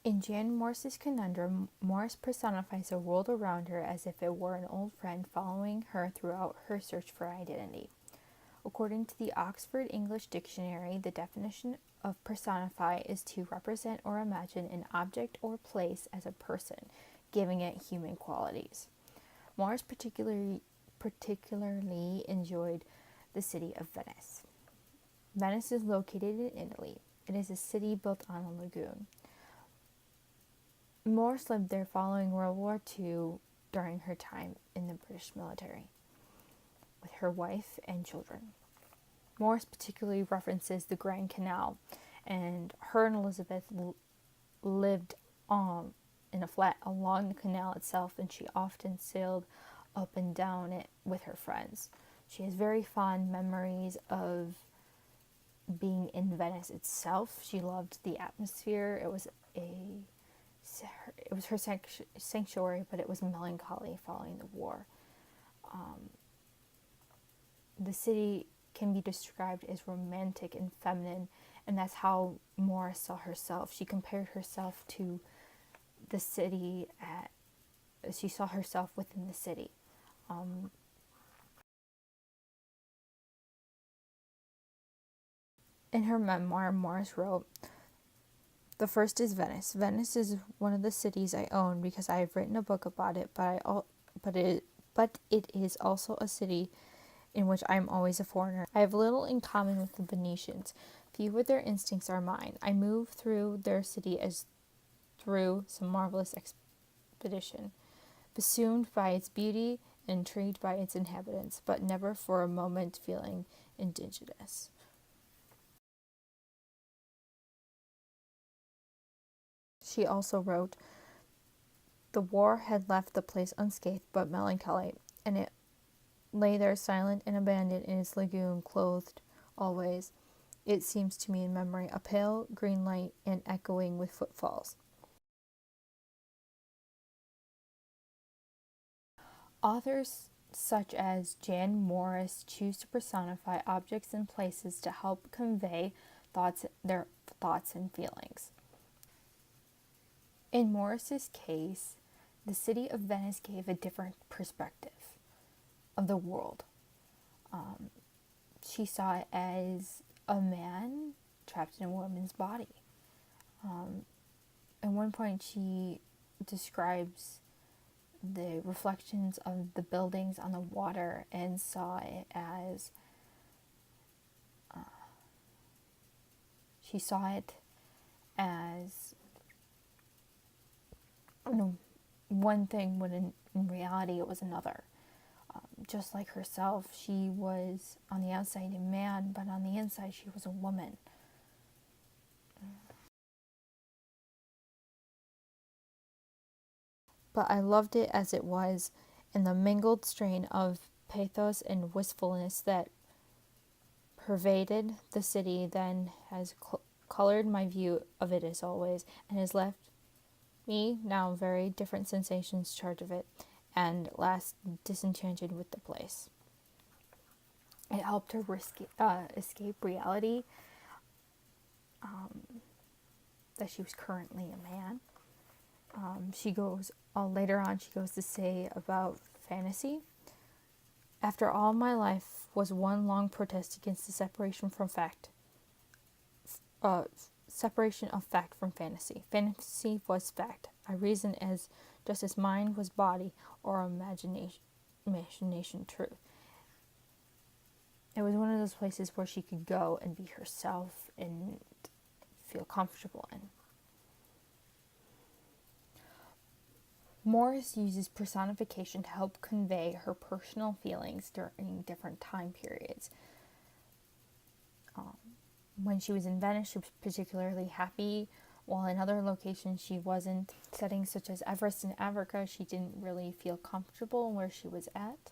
In Jan Morris's Conundrum, Morris personifies the world around her as if it were an old friend following her throughout her search for identity. According to the Oxford English Dictionary, the definition of personify is to represent or imagine an object or place as a person, giving it human qualities. Morris particularly enjoyed the city of Venice. Venice is located in Italy. It is a city built on a lagoon. Morris lived there following World War II during her time in the British military with her wife and children. Morris particularly references the Grand Canal, and her and Elizabeth lived in a flat along the canal itself, and she often sailed up and down it with her friends. She has very fond memories of being in Venice itself. She loved the atmosphere. It was her sanctuary, but it was melancholy following the war. The city can be described as romantic and feminine, and that's how Morris saw herself. She compared herself to the city she saw herself within the city. In her memoir, Morris wrote, "The first is Venice. Venice is one of the cities I own because I have written a book about it, but it is also a city in which I am always a foreigner. I have little in common with the Venetians. Few of their instincts are mine. I move through their city as through some marvelous expedition, consumed by its beauty, intrigued by its inhabitants, but never for a moment feeling indigenous." She also wrote, "The war had left the place unscathed but melancholy, and it lay there silent and abandoned in its lagoon, clothed always, it seems to me in memory, a pale green light and echoing with footfalls." Authors such as Jan Morris choose to personify objects and places to help convey their thoughts and feelings. In Morris's case, the city of Venice gave a different perspective of the world. She saw it as a man trapped in a woman's body. At one point, she describes the reflections of the buildings on the water and saw it as she saw it as one thing when in reality it was another. Just like herself, she was on the outside a man, but on the inside she was a woman. But I loved it as it was, in the mingled strain of pathos and wistfulness that pervaded the city, then has colored my view of it as always, and has left me now very different sensations charged of it, and last disenchanted with the place. It helped her escape reality, that she was currently a man. She goes later on. She goes to say about fantasy. "After all, my life was one long protest against the separation from fact. Separation of fact from fantasy. Fantasy was fact. I reasoned as just as mind was body, or imagination truth." It was one of those places where she could go and be herself and feel comfortable in. Morris uses personification to help convey her personal feelings during different time periods. When she was in Venice, she was particularly happy, while in other locations she wasn't. Settings such as Everest in Africa, she didn't really feel comfortable where she was at.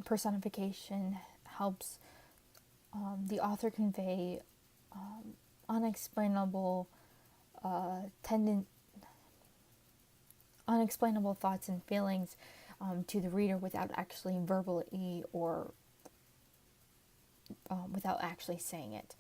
Personification helps the author convey unexplainable unexplainable thoughts and feelings to the reader without actually verbally or without actually saying it.